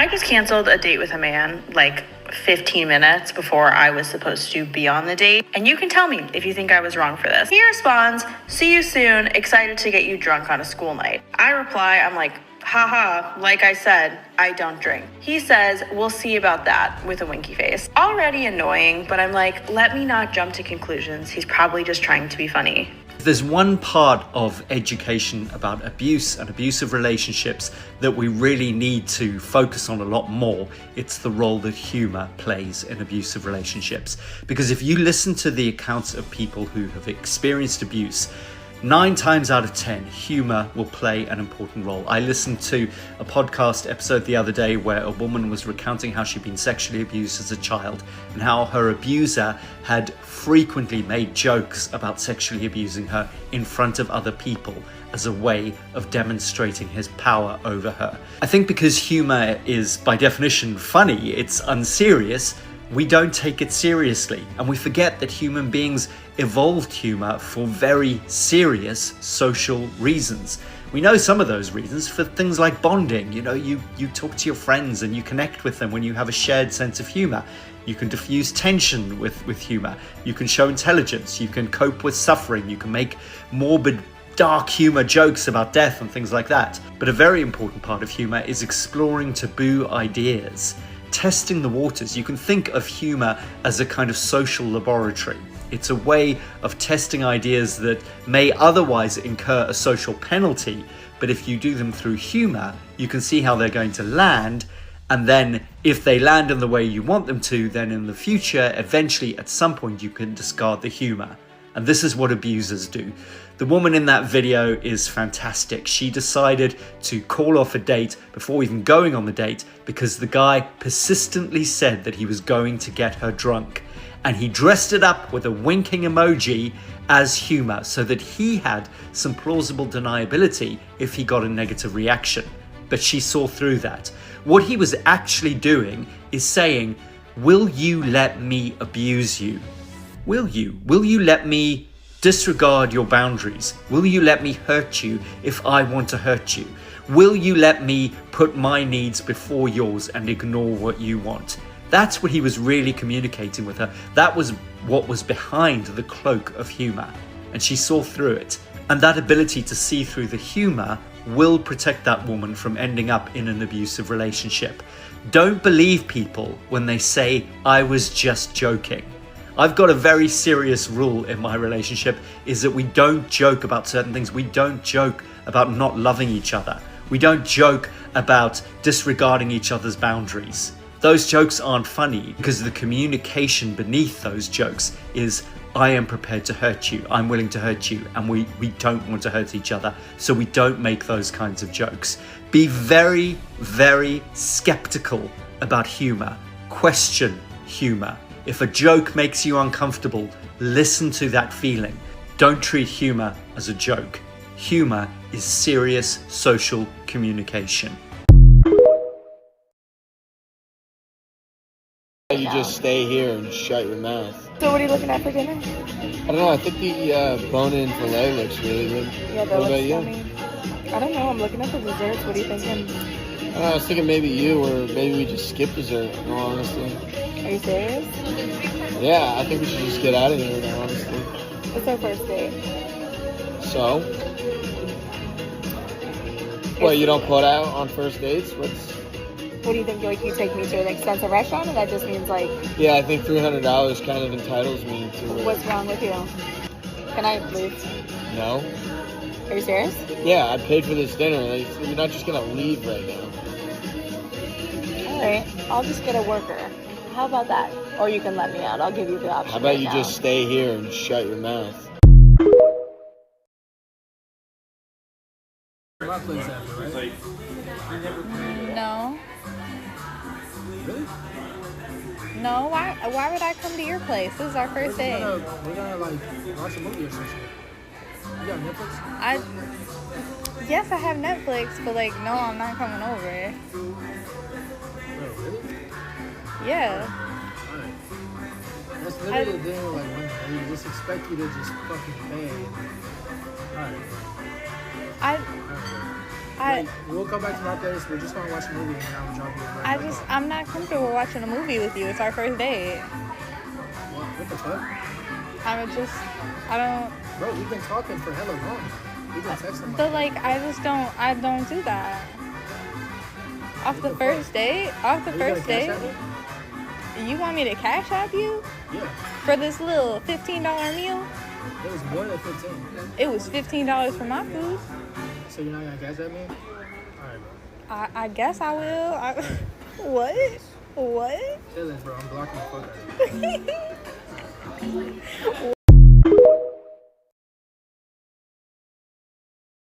I just canceled a date with a man like 15 minutes before I was supposed to be on the date. And you can tell me if you think I was wrong for this. He responds, "See you soon, excited to get you drunk on a school night." I reply, I'm like, "Haha, like I said, I don't drink." He says, "We'll see about that," with a winky face. Already annoying, but I'm like, let me not jump to conclusions. He's probably just trying to be funny. There's one part of education about abuse and abusive relationships that we really need to focus on a lot more. It's the role that humor plays in abusive relationships. Because if you listen to the accounts of people who have experienced abuse, 9 times out of 10, humor will play an important role. I listened to a podcast episode the other day where a woman was recounting how she'd been sexually abused as a child and how her abuser had frequently made jokes about sexually abusing her in front of other people as a way of demonstrating his power over her. I think because humor is by definition funny, it's unserious, we don't take it seriously, and we forget that human beings evolved humor for very serious social reasons. We know some of those reasons for things like bonding. You know, you talk to your friends and you connect with them when you have a shared sense of humor. You can diffuse tension with humor. You can show intelligence. You can cope with suffering. You can make morbid, dark humor jokes about death and things like that. But a very important part of humor is exploring taboo ideas. Testing the waters. You can think of humor as a kind of social laboratory. It's a way of testing ideas that may otherwise incur a social penalty, but if you do them through humor, you can see how they're going to land, and then if they land in the way you want them to, then in the future, eventually at some point you can discard the humor. And this is what abusers do. The woman in that video is fantastic. She decided to call off a date before even going on the date because the guy persistently said that he was going to get her drunk. And he dressed it up with a winking emoji as humor so that he had some plausible deniability if he got a negative reaction. But she saw through that. What he was actually doing is saying, "Will you let me abuse you? Will you? Will you let me disregard your boundaries? Will you let me hurt you if I want to hurt you? Will you let me put my needs before yours and ignore what you want?" That's what he was really communicating with her. That was what was behind the cloak of humor. And she saw through it. And that ability to see through the humor will protect that woman from ending up in an abusive relationship. Don't believe people when they say, "I was just joking." I've got a very serious rule in my relationship, is that we don't joke about certain things. We don't joke about not loving each other. We don't joke about disregarding each other's boundaries. Those jokes aren't funny because the communication beneath those jokes is, "I am prepared to hurt you, I'm willing to hurt you," and we don't want to hurt each other, so we don't make those kinds of jokes. Be very, very skeptical about humor. Question humor. If a joke makes you uncomfortable, listen to that feeling. Don't treat humor as a joke. Humor is serious social communication. You just stay here and shut your mouth. So what are you looking at for dinner? I don't know, I think the bone-in filet looks really good. Yeah, that What looks about you? yummy. I don't know, I'm looking at the desserts. What are you thinking? I don't know, I was thinking maybe you, or maybe we just skip dessert, in all honesty. Are you serious? Yeah, I think we should just get out of here, in all honesty. It's our first date. So? What, you don't put out on first dates? What do you think? Like, you take me to an expensive restaurant, and that just means like... Yeah, I think $300 kind of entitles me to... What's wrong with you? Can I leave? No. Are you serious? Yeah, I paid for this dinner. You're not just gonna leave right now. Alright, I'll just get a worker. How about that? Or you can let me out. I'll give you the option. How about you just stay here and shut your mouth? No. No, why would I come to your place? This is our first date. We're gonna like watch a movie or something. You got Netflix? Yes, I have Netflix, but like, no, I'm not coming over. Oh, really? Yeah. Alright. That's literally the thing, like, when we just expect you to just fucking pay. Alright. We'll come back to my place. We're just gonna watch a movie and then I'll drop you. Right I'm not comfortable watching a movie with you. It's our first date. What the fuck? I don't. Bro, we've been talking for hella long. We've been texting. But like, I don't do that. Off the first date? Off the first date? You want me to cash app you? Yeah. For this little $15 meal? It was more than 15. It was $15 for my food. So you're not gonna cash app me? Alright, bro. I guess I will. What? What? Chillin', bro. I'm blocking the fuck out of you.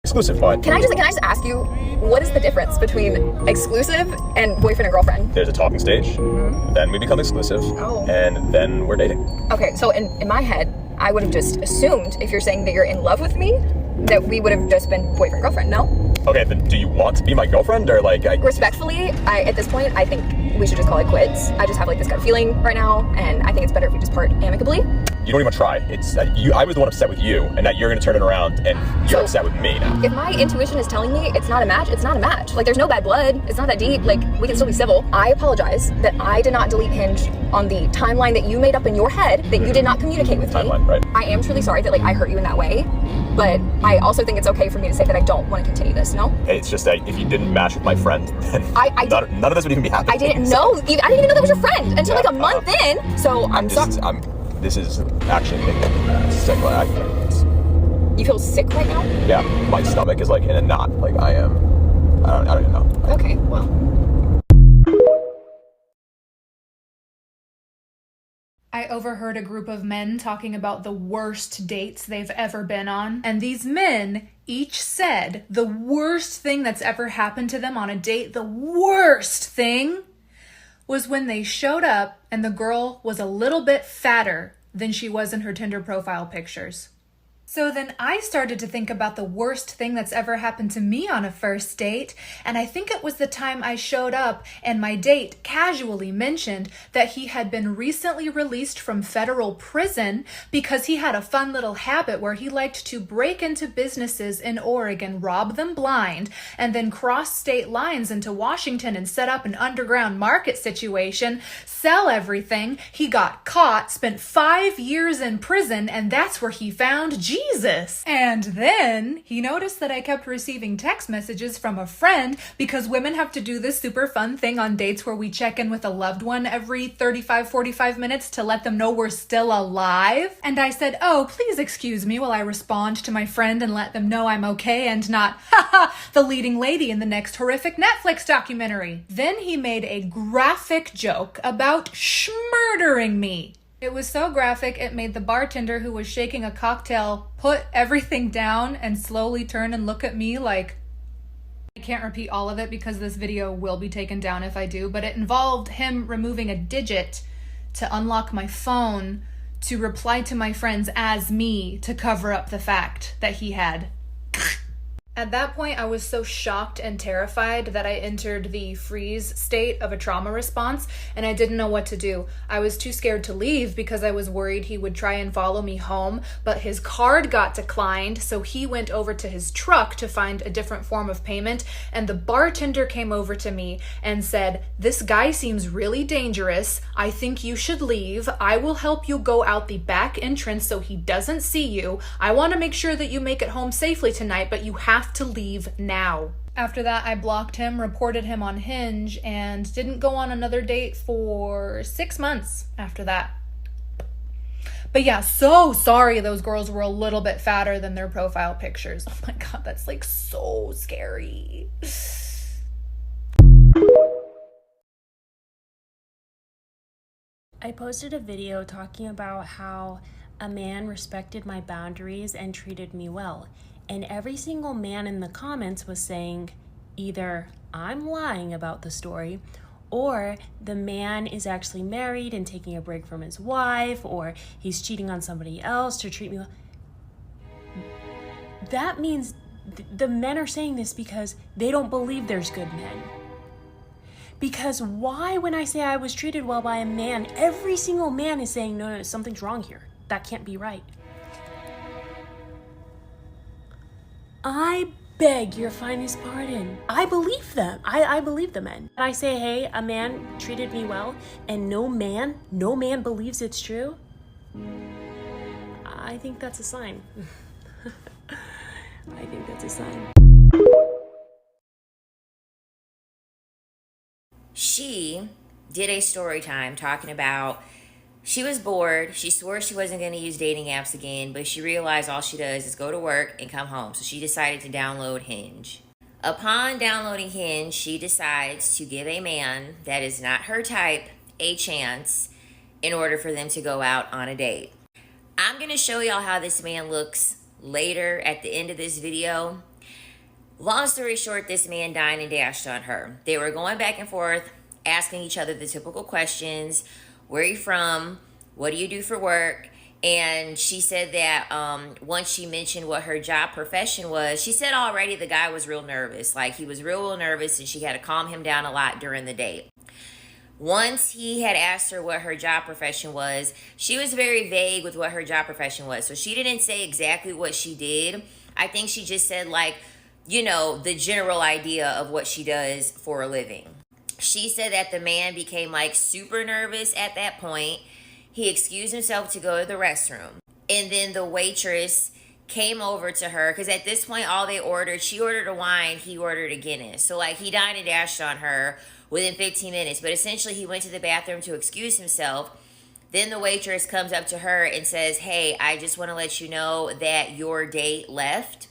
Exclusive, but Can I just ask you, what is the difference between exclusive and boyfriend and girlfriend? there's a talking stage, then we become exclusive, and then we're dating. Okay, so in my head, I would have just assumed if you're saying that you're in love with me, that we would have just been boyfriend girlfriend. No? Okay, then do you want to be my girlfriend, or like Respectfully, at this point, I think we should just call it quits. I just have like this gut feeling right now, and I think it's better if we just part amicably. You don't even try. It's I was the one upset with you, and now you're gonna turn it around and you're upset with me now. If my intuition is telling me it's not a match, it's not a match. Like, there's no bad blood. It's not that deep. Like, we can still be civil. I apologize that I did not delete Hinge on the timeline that you made up in your head that you did not communicate with me. Timeline, right? I am truly sorry that like I hurt you in that way, but I also think it's okay for me to say that I don't want to continue this. No? It's just that if you didn't match with my friend, then none of this would even be happening. I didn't know. I didn't even know that was your friend until like a month in. So I'm sorry. This is actually making me sick. Like, You feel sick right now? yeah, my stomach is like in a knot. Like I don't even know. Okay, well. I overheard a group of men talking about the worst dates they've ever been on, and these men each said the worst thing that's ever happened to them on a date, the worst thing, was when they showed up and the girl was a little bit fatter than she was in her Tinder profile pictures. So then I started to think about the worst thing that's ever happened to me on a first date, and I think it was the time I showed up and my date casually mentioned that he had been recently released from federal prison because he had a fun little habit where he liked to break into businesses in Oregon, rob them blind, and then cross state lines into Washington and set up an underground market situation, sell everything. He got caught, spent 5 years in prison, and that's where he found Jesus. And then he noticed that I kept receiving text messages from a friend because women have to do this super fun thing on dates where we check in with a loved one every 45 minutes to let them know we're still alive. And I said, oh, please excuse me while I respond to my friend and let them know I'm okay and not, the leading lady in the next horrific Netflix documentary. Then he made a graphic joke about schmurdering me. It was so graphic, it made the bartender who was shaking a cocktail put everything down and slowly turn and look at me like... I can't repeat all of it because this video will be taken down if I do, but it involved him removing a digit to unlock my phone to reply to my friends as me to cover up the fact that he had... At that point, I was so shocked and terrified that I entered the freeze state of a trauma response, and I didn't know what to do. I was too scared to leave because I was worried he would try and follow me home, but his card got declined, so he went over to his truck to find a different form of payment, and the bartender came over to me and said, "This guy seems really dangerous. I think you should leave. I will help you go out the back entrance so he doesn't see you. I want to make sure that you make it home safely tonight, but you have to leave now." After that, I blocked him, reported him on Hinge, and didn't go on another date for 6 months after that. But yeah, so sorry those girls were a little bit fatter than their profile pictures. Oh my god, that's like so scary. I posted a video talking about how a man respected my boundaries and treated me well. And every single man in the comments was saying either I'm lying about the story, or the man is actually married and taking a break from his wife, or he's cheating on somebody else to treat me well. That means the men are saying this because they don't believe there's good men. Because why, when I say I was treated well by a man, every single man is saying, no, something's wrong here. That can't be right. I beg your finest pardon. I believe them. I believe the men. I say, hey, a man treated me well, and no man believes it's true. I think that's a sign. I think that's a sign. She did a story time talking about she was bored. She swore she wasn't going to use dating apps again, but she realized all she does is go to work and come home. So she decided to download Hinge. Upon downloading Hinge, she decides to give a man that is not her type a chance in order for them to go out on a date. I'm going to show y'all how this man looks later at the end of this video. Long story short, this man dined and dashed on her. They were going back and forth, asking each other the typical questions. Where are you from? What do you do for work? And she said that once she mentioned what her job profession was, she said already the guy was real nervous. Like, he was real nervous, and she had to calm him down a lot during the date. Once he had asked her what her job profession was, she was very vague with what her job profession was. So she didn't say exactly what she did. I think she just said, like, you know, the general idea of what she does for a living. She said that the man became like super nervous at that point. He excused himself to go to the restroom. And then the waitress came over to her, because at this point all they ordered, she ordered a wine, he ordered a Guinness. So like, he dined and dashed on her within 15 minutes. But essentially he went to the bathroom to excuse himself. Then the waitress comes up to her and says, hey, I just want to let you know that your date left.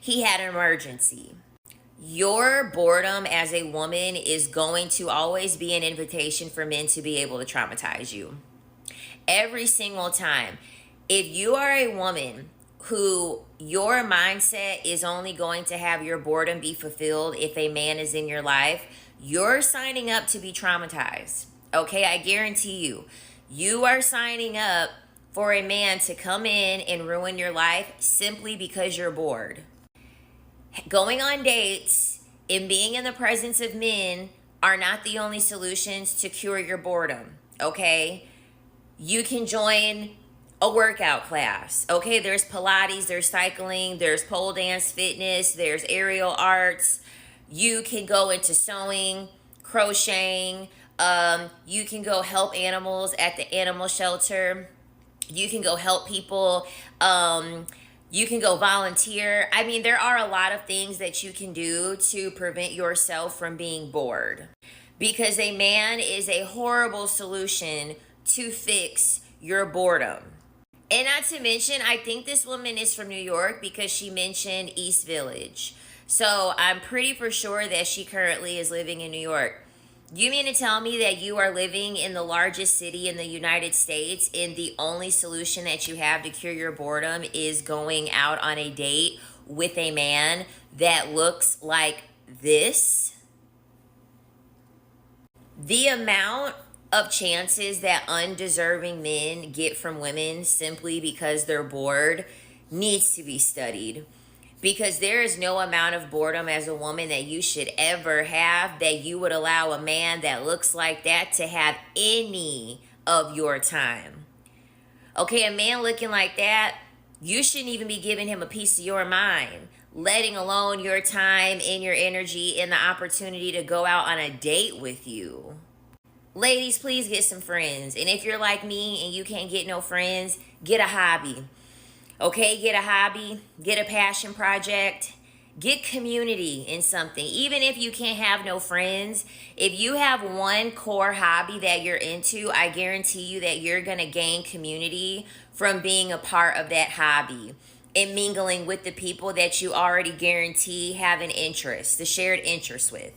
He had an emergency. Your boredom as a woman is going to always be an invitation for men to be able to traumatize you. Every single time. If you are a woman who your mindset is only going to have your boredom be fulfilled if a man is in your life, you're signing up to be traumatized. Okay, I guarantee you. You are signing up for a man to come in and ruin your life simply because you're bored. Going on dates and being in the presence of men are not the only solutions to cure your boredom, okay? You can join a workout class, okay? There's Pilates, there's cycling, there's pole dance fitness, there's aerial arts. You can go into sewing, crocheting. You can go help animals at the animal shelter. You can go help people. You can go volunteer. I mean, there are a lot of things that you can do to prevent yourself from being bored, because a man is a horrible solution to fix your boredom. And not to mention, I think this woman is from New York because she mentioned East Village. So I'm pretty for sure that she currently is living in New York. You mean to tell me that you are living in the largest city in the United States and the only solution that you have to cure your boredom is going out on a date with a man that looks like this? The amount of chances that undeserving men get from women simply because they're bored needs to be studied. Because there is no amount of boredom as a woman that you should ever have that you would allow a man that looks like that to have any of your time. Okay, a man looking like that, you shouldn't even be giving him a piece of your mind, letting alone your time and your energy and the opportunity to go out on a date with you. Ladies, please get some friends. And if you're like me and you can't get no friends, get a hobby. Okay, get a hobby, get a passion project, get community in something. Even if you can't have no friends, if you have one core hobby that you're into, I guarantee you that you're going to gain community from being a part of that hobby and mingling with the people that you already guarantee have an interest, the shared interest with.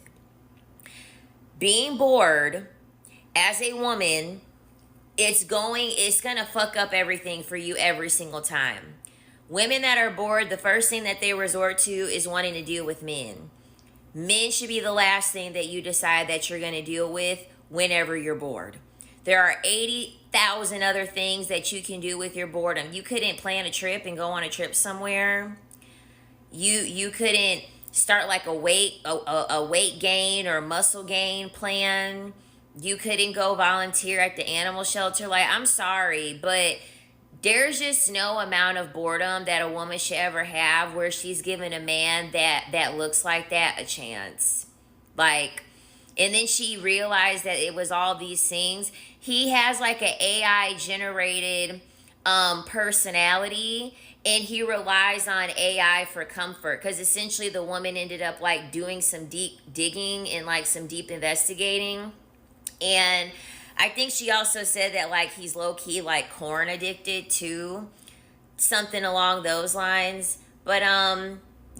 Being bored as a woman, it's gonna fuck up everything for you every single time. Women that are bored, the first thing that they resort to is wanting to deal with men. Men should be the last thing that you decide that you're gonna deal with whenever you're bored. There are 80,000 other things that you can do with your boredom. You couldn't plan a trip and go on a trip somewhere. You couldn't start like a weight gain or muscle gain plan. You couldn't go volunteer at the animal shelter. Like, I'm sorry, but there's just no amount of boredom that a woman should ever have where she's giving a man that looks like that a chance. Like, and then she realized that it was all these things. He has like an AI generated personality, and he relies on AI for comfort, because essentially the woman ended up like doing some deep digging and like some deep investigating. And I think she also said that like he's low key like corn addicted too, something along those lines. But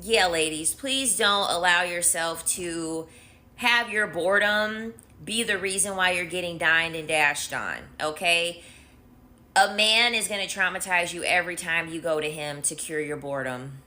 yeah, ladies, please don't allow yourself to have your boredom be the reason why you're getting dined and dashed on, okay? A man is going to traumatize you every time you go to him to cure your boredom.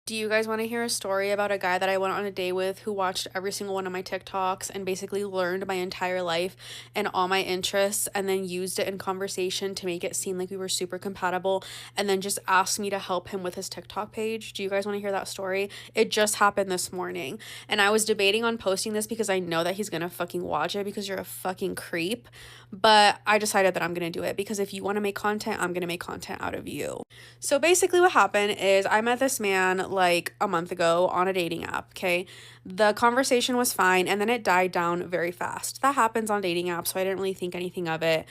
Do you guys want to hear a story about a guy that I went on a date with who watched every single one of my TikToks and basically learned my entire life and all my interests, and then used it in conversation to make it seem like we were super compatible, and then just asked me to help him with his TikTok page? Do you guys want to hear that story? It just happened this morning, and I was debating on posting this because I know that he's gonna fucking watch it because you're a fucking creep, but I decided that I'm gonna do it because if you want to make content, I'm gonna make content out of you. So basically what happened is I met this man like a month ago on a dating app, okay? The conversation was fine, and then it died down very fast. That happens on dating apps, so I didn't really think anything of it.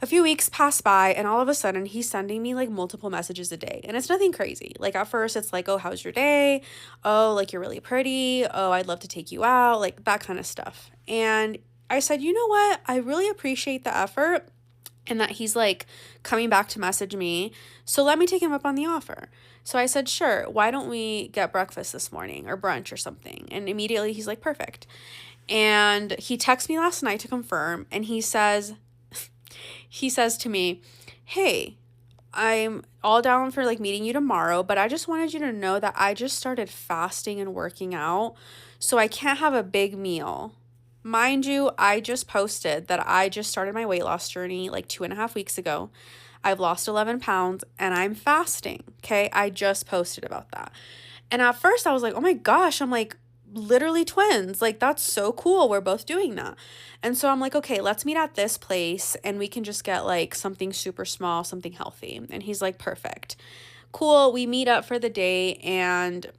A few weeks passed by, and all of a sudden he's sending me like multiple messages a day, and it's nothing crazy. Like at first it's like, oh, how's your day? Oh, like you're really pretty. Oh, I'd love to take you out, like that kind of stuff. And I said, you know what? I really appreciate the effort and that he's like coming back to message me. So let me take him up on the offer. So I said, sure, why don't we get breakfast this morning or brunch or something? And immediately he's like, perfect. And he texted me last night to confirm, and he says to me, hey, I'm all down for like meeting you tomorrow, but I just wanted you to know that I just started fasting and working out, so I can't have a big meal. Mind you, I just posted that I just started my weight loss journey like 2.5 weeks ago. I've lost 11 pounds and I'm fasting, okay? I just posted about that. And at first I was like, oh my gosh, I'm like literally twins. Like that's so cool. We're both doing that. And so I'm like, okay, let's meet at this place and we can just get like something super small, something healthy. And he's like, perfect. Cool. We meet up for the day, and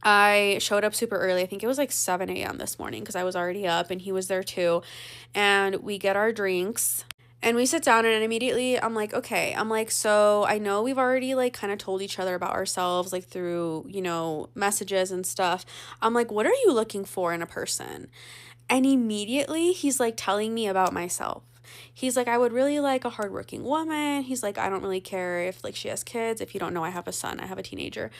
I showed up super early. I think it was like 7 a.m. this morning because I was already up and he was there too. And we get our drinks and we sit down, and immediately I'm like, okay, I'm like, so I know we've already like kind of told each other about ourselves like through, you know, messages and stuff. I'm like, what are you looking for in a person? And immediately he's like telling me about myself. He's like, I would really like a hardworking woman. He's like, I don't really care if like she has kids. If you don't know, I have a son. I have a teenager.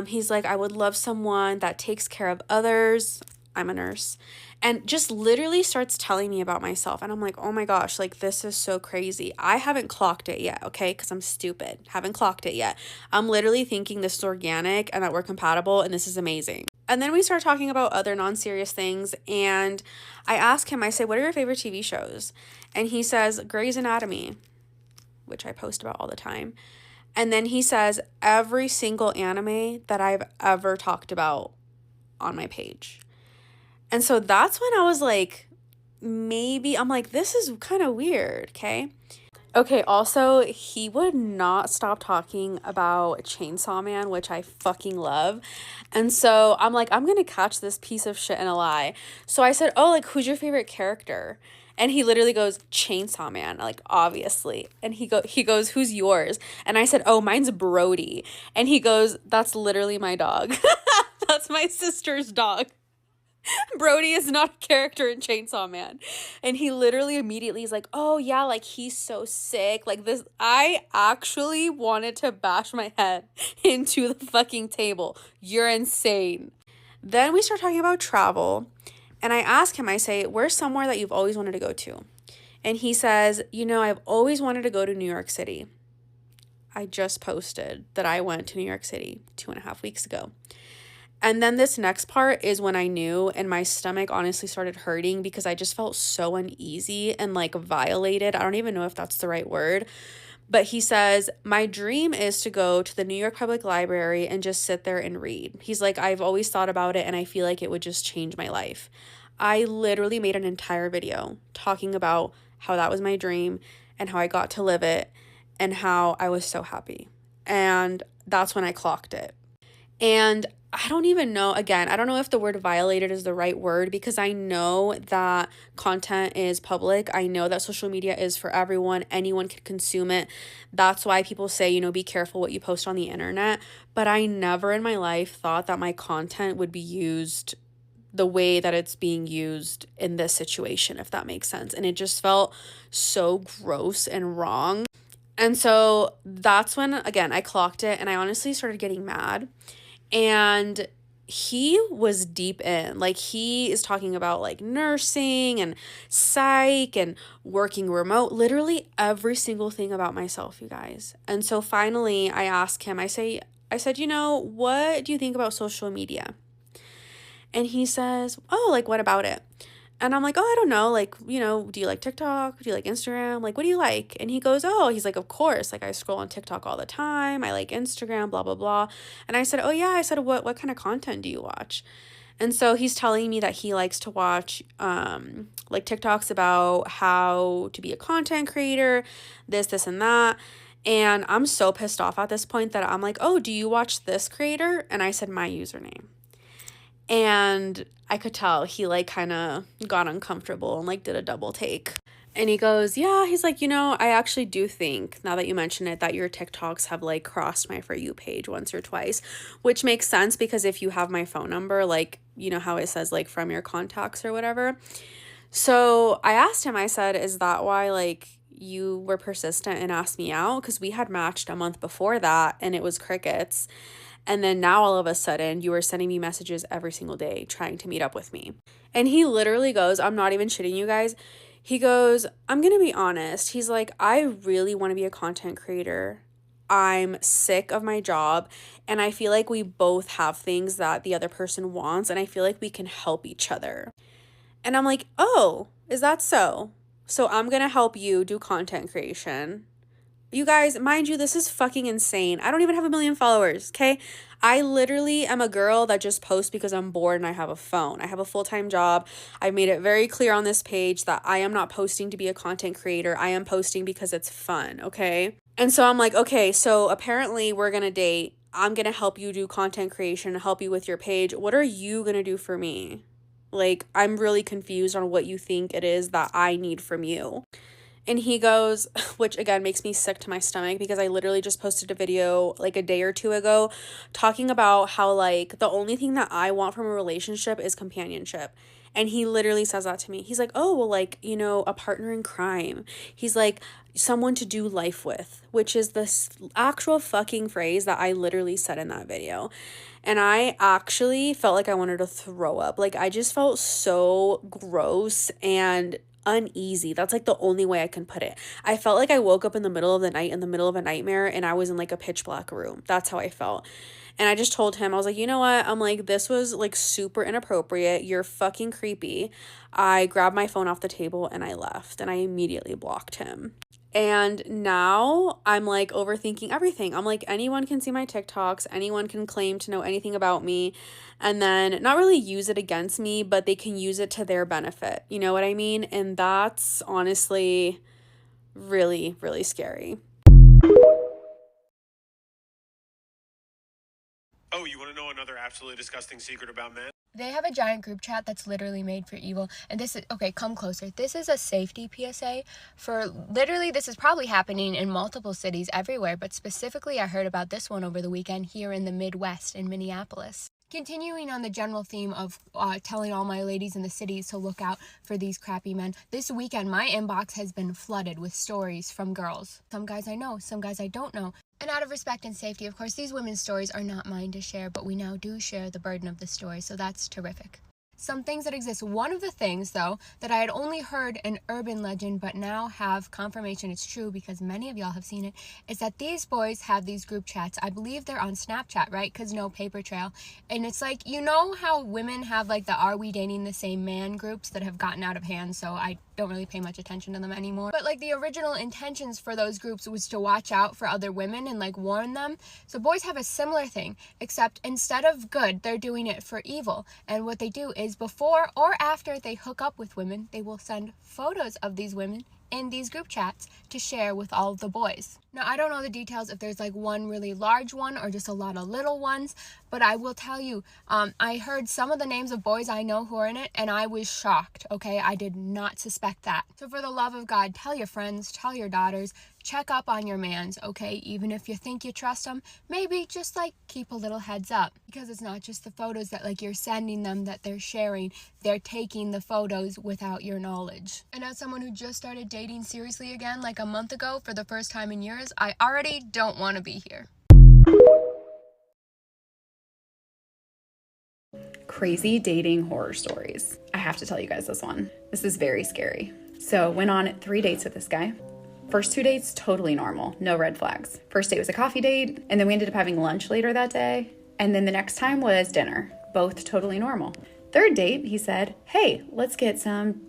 He's like, I would love someone that takes care of others. I'm a nurse. And just literally starts telling me about myself. And I'm like, oh my gosh, like this is so crazy. I haven't clocked it yet, okay? Because I'm stupid. Haven't clocked it yet. I'm literally thinking this is organic and that we're compatible and this is amazing. And then we start talking about other non-serious things. And I ask him, I say, what are your favorite TV shows? And he says, Grey's Anatomy, which I post about all the time. And then he says every single anime that I've ever talked about on my page. And so that's when I was like, maybe, I'm like, this is kind of weird, okay? Okay, also, he would not stop talking about Chainsaw Man, which I fucking love. And so I'm like, I'm going to catch this piece of shit in a lie. So I said, oh, like, who's your favorite character? And he literally goes, Chainsaw Man, like, obviously. And he goes, who's yours? And I said, oh, mine's Brody. And he goes, that's literally my dog. That's my sister's dog. Brody is not a character in Chainsaw Man. And he literally immediately is like, oh yeah, like he's so sick. Like this, I actually wanted to bash my head into the fucking table. You're insane. Then we start talking about travel. And I ask him, I say, where's somewhere that you've always wanted to go to? And he says, you know, I've always wanted to go to New York City. I just posted that I went to New York City 2.5 weeks ago. And then this next part is when I knew, and my stomach honestly started hurting because I just felt so uneasy and like violated. I don't even know if that's the right word. But he says, my dream is to go to the New York Public Library and just sit there and read. He's like, I've always thought about it and I feel like it would just change my life. I literally made an entire video talking about how that was my dream and how I got to live it and how I was so happy. And that's when I clocked it. And I don't even know, again, I don't know if the word violated is the right word, because I know that content is public. I know that social media is for everyone. Anyone can consume it. That's why people say, you know, be careful what you post on the internet. But I never in my life thought that my content would be used the way that it's being used in this situation, if that makes sense. And it just felt so gross and wrong. And so that's when, again, I clocked it, and I honestly started getting mad. And he was deep in, like, he is talking about like nursing and psych and working remote, literally every single thing about myself, you guys. And so finally I asked him, I said, you know, what do you think about social media? And he says, oh, like, what about it? And I'm like, oh, I don't know. Like, you know, do you like TikTok? Do you like Instagram? Like, what do you like? And he goes, oh, he's like, of course. Like, I scroll on TikTok all the time. I like Instagram, blah, blah, blah. And I said, oh, yeah. I said, what kind of content do you watch? And so he's telling me that he likes to watch, like, TikToks about how to be a content creator, this, and that. And I'm so pissed off at this point that I'm like, oh, do you watch this creator? And I said my username. And I could tell he like kind of got uncomfortable and like did a double take. And he goes, yeah, he's like, you know, I actually do think, now that you mention it, that your TikToks have like crossed my For You page once or twice, which makes sense because if you have my phone number, like, you know how it says like from your contacts or whatever. So I asked him, I said, is that why like you were persistent and asked me out? Because we had matched a month before that and it was crickets. And then now all of a sudden you are sending me messages every single day trying to meet up with me. And he literally goes, I'm not even shitting you guys. He goes, I'm going to be honest. He's like, I really want to be a content creator. I'm sick of my job. And I feel like we both have things that the other person wants. And I feel like we can help each other. And I'm like, oh, is that so? So I'm going to help you do content creation. You guys, mind you, this is fucking insane. I don't even have 1 million followers, okay? I literally am a girl that just posts because I'm bored and I have a phone. I have a full-time job. I've made it very clear on this page that I am not posting to be a content creator. I am posting because it's fun, okay? And so I'm like, okay, so apparently we're gonna date. I'm gonna help you do content creation, help you with your page. What are you gonna do for me? Like, I'm really confused on what you think it is that I need from you. And he goes, which again makes me sick to my stomach because I literally just posted a video like a day or two ago talking about how like the only thing that I want from a relationship is companionship. And he literally says that to me. He's like, oh, well, like, you know, a partner in crime. He's like, someone to do life with, which is this actual fucking phrase that I literally said in that video. And I actually felt like I wanted to throw up. Like, I just felt so gross and uneasy. That's like the only way I can put it. I felt like I woke up in the middle of the night in the middle of a nightmare and I was in like a pitch black room. That's how I felt. And I just told him, I was like, you know what? I'm like, this was like super inappropriate. You're fucking creepy. I grabbed my phone off the table and I left and I immediately blocked him. And now I'm like overthinking everything. I'm like, anyone can see my TikToks. Anyone can claim to know anything about me and then not really use it against me, but they can use it to their benefit. You know what I mean? And that's honestly really, really scary. Oh, you want to know another absolutely disgusting secret about men? They have a giant group chat that's literally made for evil. And this is, okay, come closer. This is a safety PSA for literally, this is probably happening in multiple cities everywhere, but specifically I heard about this one over the weekend here in the Midwest in Minneapolis. Continuing on the general theme of telling all my ladies in the cities to look out for these crappy men, this weekend my inbox has been flooded with stories from girls. Some guys I know, some guys I don't know. And out of respect and safety, of course, these women's stories are not mine to share, but we now do share the burden of the story, so that's terrific. Some things that exist. One of the things, though, that I had only heard an urban legend, but now have confirmation it's true because many of y'all have seen it, is that these boys have these group chats. I believe they're on Snapchat, right? Because no paper trail. And it's like, you know how women have like the Are We Dating the Same Man groups that have gotten out of hand, so I don't really pay much attention to them anymore. But like the original intentions for those groups was to watch out for other women and like warn them. So boys have a similar thing, except instead of good, they're doing it for evil. And what they do is before or after they hook up with women, they will send photos of these women in these group chats to share with all of the boys. Now, I don't know the details if there's like one really large one or just a lot of little ones, but I will tell you, I heard some of the names of boys I know who are in it, and I was shocked, okay? I did not suspect that. So for the love of God, tell your friends, tell your daughters, check up on your mans, okay? Even if you think you trust them, maybe just like keep a little heads up, because it's not just the photos that like you're sending them that they're sharing. They're taking the photos without your knowledge. And as someone who just started dating seriously again like a month ago for the first time in years, I already don't want to be here. Crazy dating horror stories. I have to tell you guys this one. This is very scary. So went on 3 dates with this guy. First 2 dates, totally normal, no red flags. First date was a coffee date, and then we ended up having lunch later that day. And then the next time was dinner, both totally normal. Third date, he said, hey, let's get some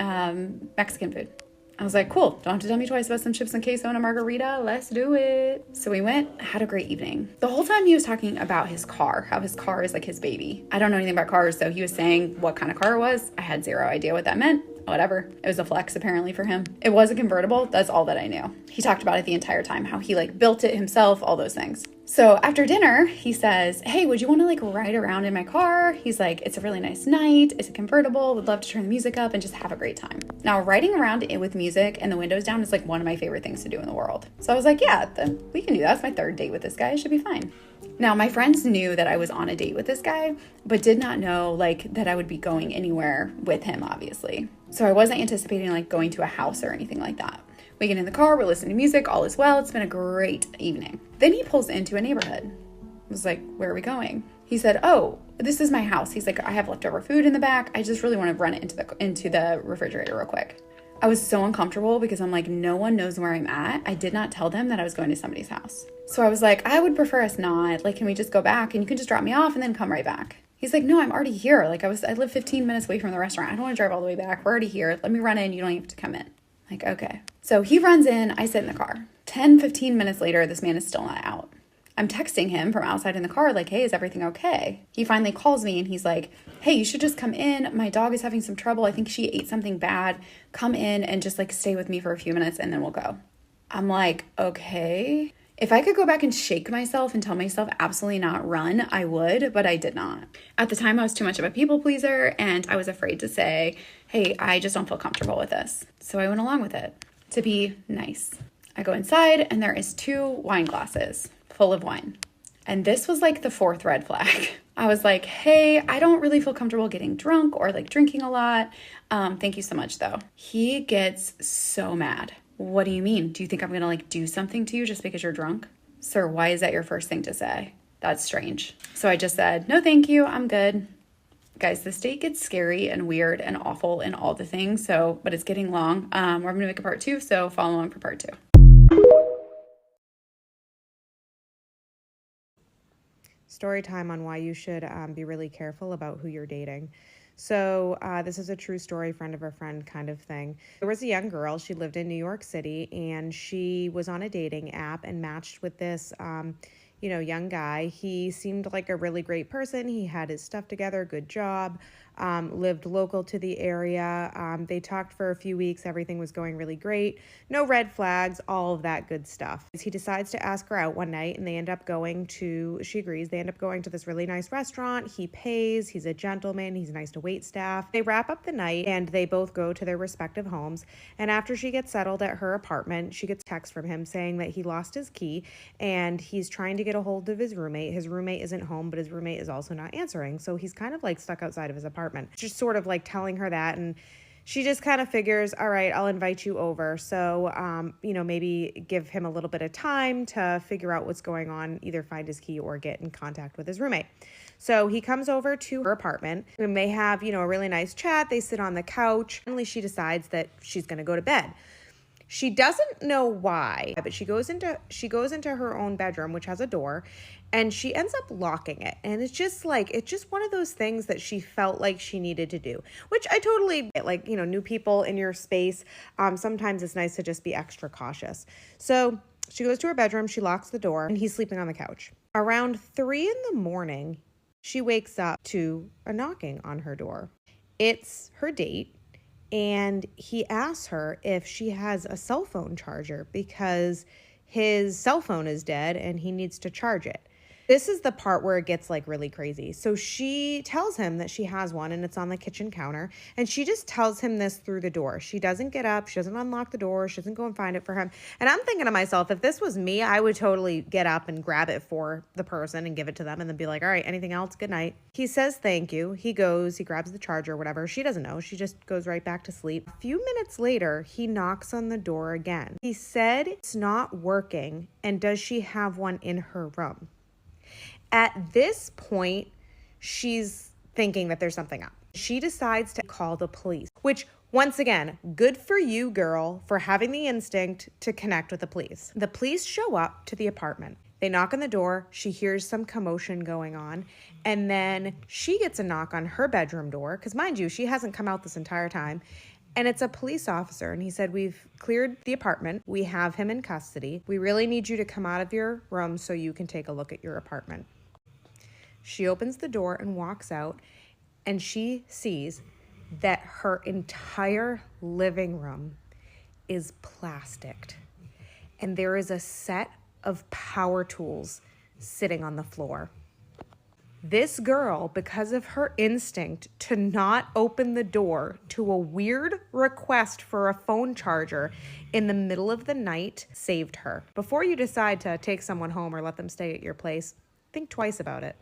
Mexican food. I was like, cool, don't have to tell me twice about some chips and queso and a margarita, let's do it. So we went, had a great evening. The whole time he was talking about his car, how his car is like his baby. I don't know anything about cars, so he was saying what kind of car it was. I had zero idea what that meant. Whatever. It was a flex apparently for him. It was a convertible. That's all that I knew. He talked about it the entire time, how he like built it himself, all those things. So after dinner, he says, hey, would you want to like ride around in my car? He's like, it's a really nice night. It's a convertible. Would love to turn the music up and just have a great time. Now, riding around it with music and the windows down is like one of my favorite things to do in the world. So I was like, yeah, we can do that. That's my third date with this guy. It should be fine. Now, my friends knew that I was on a date with this guy, but did not know like that I would be going anywhere with him, obviously. So I wasn't anticipating like going to a house or anything like that. We get in the car, we're listening to music, all is well. It's been a great evening. Then he pulls into a neighborhood. I was like, where are we going? He said, oh, this is my house. He's like, I have leftover food in the back. I just really want to run it into the refrigerator real quick. I was so uncomfortable because I'm like, no one knows where I'm at. I did not tell them that I was going to somebody's house. So I was like, I would prefer us not. Like, can we just go back and you can just drop me off and then come right back? He's like, no, I'm already here. Like I live 15 minutes away from the restaurant. I don't want to drive all the way back. We're already here. Let me run in. You don't have to come in. Like, okay. So he runs in. I sit in the car. 10, 15 minutes later, this man is still not out. I'm texting him from outside in the car like, hey, is everything okay? He finally calls me and he's like, hey, you should just come in. My dog is having some trouble. I think she ate something bad. Come in and just like stay with me for a few minutes and then we'll go. I'm like, okay. If I could go back and shake myself and tell myself absolutely not run, I would, but I did not. At the time, I was too much of a people pleaser and I was afraid to say, hey, I just don't feel comfortable with this. So I went along with it to be nice. I go inside and there is 2 wine glasses full of wine. And this was like the 4th red flag. I was like, hey, I don't really feel comfortable getting drunk or like drinking a lot. Thank you so much though. He gets so mad. What do you mean? Do you think I'm gonna like do something to you just because you're drunk? Sir, why is that your first thing to say? That's strange. So I just said, no, thank you. I'm good. Guys, this date gets scary and weird and awful and all the things. So, but it's getting long. We're gonna make a part 2. So follow along for part 2. Story time on why you should be really careful about who you're dating. So this is a true story, friend of a friend kind of thing. There was a young girl, she lived in New York City, and she was on a dating app and matched with this young guy. He seemed like a really great person. He had his stuff together, good job, lived local to the area. They talked for a few weeks. Everything was going really great. No red flags, all of that good stuff. He decides to ask her out one night and they end up going to, she agrees, they end up going to this really nice restaurant. He pays, he's a gentleman, he's nice to wait staff. They wrap up the night and they both go to their respective homes. And after she gets settled at her apartment, she gets a text from him saying that he lost his key and he's trying to get a hold of his roommate. His roommate isn't home, but his roommate is also not answering. So he's kind of like stuck outside of his apartment. Just sort of like telling her that, and she just kind of figures, all right, I'll invite you over. So, maybe give him a little bit of time to figure out what's going on, either find his key or get in contact with his roommate. So he comes over to her apartment and they have, a really nice chat. They sit on the couch. Finally, she decides that she's going to go to bed. She doesn't know why, but she goes into her own bedroom, which has a door, and she ends up locking it. And it's just one of those things that she felt like she needed to do, which I totally get. Like, new people in your space. Sometimes it's nice to just be extra cautious. So she goes to her bedroom, she locks the door, and he's sleeping on the couch. Around 3 a.m, she wakes up to a knocking on her door. It's her date. And he asks her if she has a cell phone charger because his cell phone is dead and he needs to charge it. This is the part where it gets really crazy. So she tells him that she has one and it's on the kitchen counter. And she just tells him this through the door. She doesn't get up. She doesn't unlock the door. She doesn't go and find it for him. And I'm thinking to myself, if this was me, I would totally get up and grab it for the person and give it to them and then be like, all right, anything else? Good night. He says thank you. He goes, he grabs the charger, whatever. She doesn't know. She just goes right back to sleep. A few minutes later, he knocks on the door again. He said it's not working. And does she have one in her room? At this point, she's thinking that there's something up. She decides to call the police, which, once again, good for you, girl, for having the instinct to connect with the police. The police show up to the apartment. They knock on the door. She hears some commotion going on. And then she gets a knock on her bedroom door, because mind you, she hasn't come out this entire time. And it's a police officer. And he said, we've cleared the apartment. We have him in custody. We really need you to come out of your room so you can take a look at your apartment. She opens the door and walks out, and she sees that her entire living room is plasticed. And there is a set of power tools sitting on the floor. This girl, because of her instinct to not open the door to a weird request for a phone charger in the middle of the night, saved her. Before you decide to take someone home or let them stay at your place, think twice about it.